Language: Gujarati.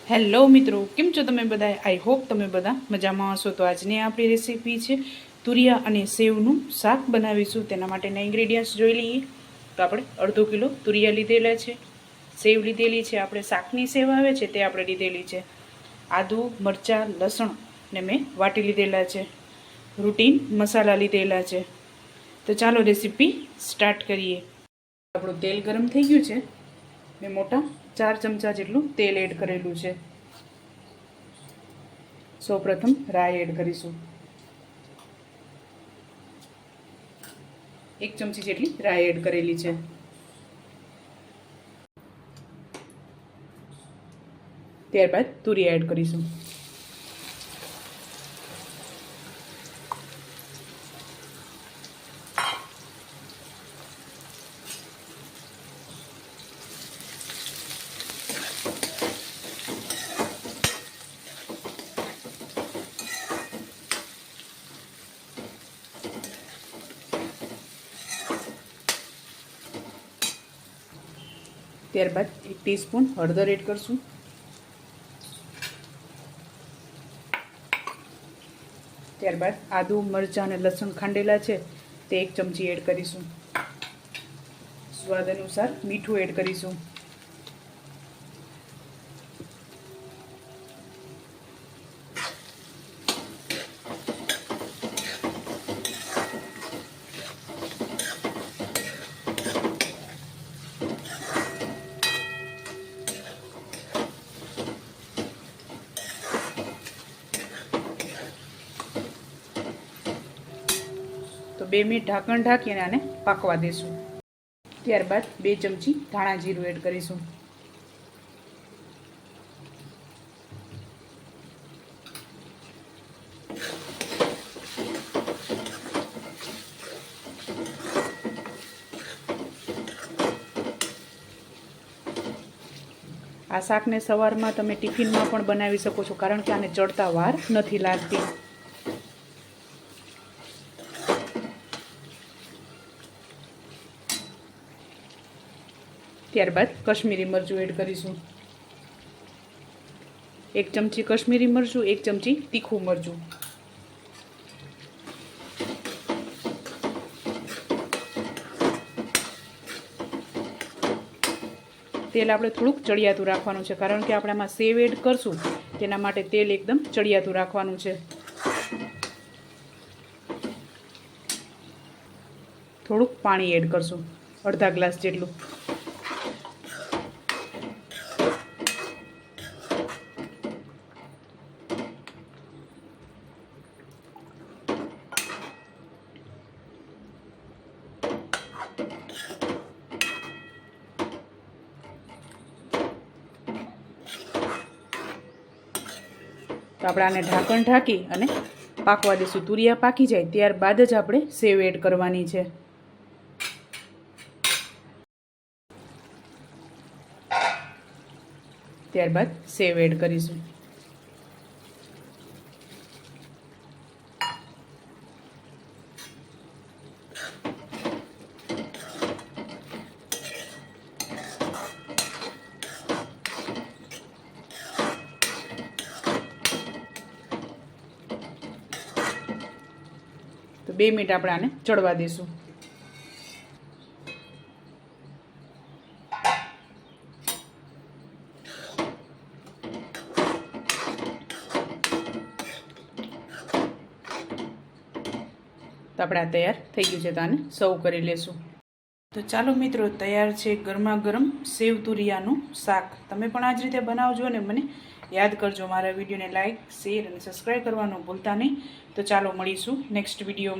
હેલો મિત્રો, કેમ છો તમે બધા? આઈ હોપ તમે બધા મજામાં હશો. તો આજની આપણી રેસીપી છે તુરિયા અને સેવનું શાક બનાવીશું. તેના માટેના ઇન્ગ્રેડિયન્ટ્સ જોઈ લઈએ. તો આપણે અડધો કિલો તુરિયા લીધેલા છે, સેવ લીધેલી છે, આપણે શાકની સેવ આવે છે તે આપણે લીધેલી છે, આદુ મરચાં લસણ ને મેં વાટી લીધેલા છે, રૂટીન મસાલા લીધેલા છે. તો ચાલો રેસીપી સ્ટાર્ટ કરીએ. આપણું તેલ ગરમ થઈ ગયું છે. મેં મોટા 4 ચમચા જેટલું તેલ એડ કરેલું છે. સૌપ્રથમ રાઈ એડ કરીશું. 1 ચમચી જેટલી રાઈ એડ કરેલી છે. ત્યારબાદ તુરિયા એડ કરીશું. ત્યારબાદ 1 ટીસ્પૂન હળદર એડ કરશું. ત્યારબાદ આદુ મરચાં અને લસણ ખાંડેલા છે તે 1 ચમચી એડ કરીશું. સ્વાદ અનુસાર મીઠું એડ કરીશું. તો 2 મિનિટ ઢાંકણ ઢાંકીને આને પાકવા દેશું. ત્યારબાદ 2 ચમચી ધાણા જીરું એડ કરીશું. આ શાકને સવારમાં તમે ટિફિનમાં પણ બનાવી શકો છો, કારણ કે આને ચડતા વાર નથી લાગતી. ત્યારબાદ કશ્મીરી મરચું એડ કરીશું. 1 ચમચી કશ્મીરી મરચું, 1 ચમચી તીખું મરચું. તેલ આપણે થોડુંક ચડિયાતું રાખવાનું છે, કારણ કે આપણે આમાં સેવ એડ કરશું તેના માટે તેલ એકદમ ચડિયાતું રાખવાનું છે. થોડુંક પાણી એડ કરશું, અડધા ગ્લાસ જેટલું. તો આપણે આને ઢાંકણ ઢાંકી અને પાકવા દઈશું. તુરિયા પાકી જાય ત્યારબાદ જ આપણે સેવ એડ કરવાની છે. ત્યારબાદ સેવ એડ કરીશું. તો 2 મિનિટ આપણે આને ચડવા દઈશું. તો આપણે આ તૈયાર થઈ ગયું છે, તો આને સર્વ કરી લેશું. તો ચાલો મિત્રો, તૈયાર છે ગરમા ગરમ સેવ તુરિયાનું શાક. તમે પણ આ જ રીતે બનાવજો અને મને યાદ કરજો. મારા વિડીયોને લાઇક, શેર અને સબસ્ક્રાઈબ કરવાનું ભૂલતા નહીં. તો ચાલો મળીશું નેક્સ્ટ વિડીયોમાં.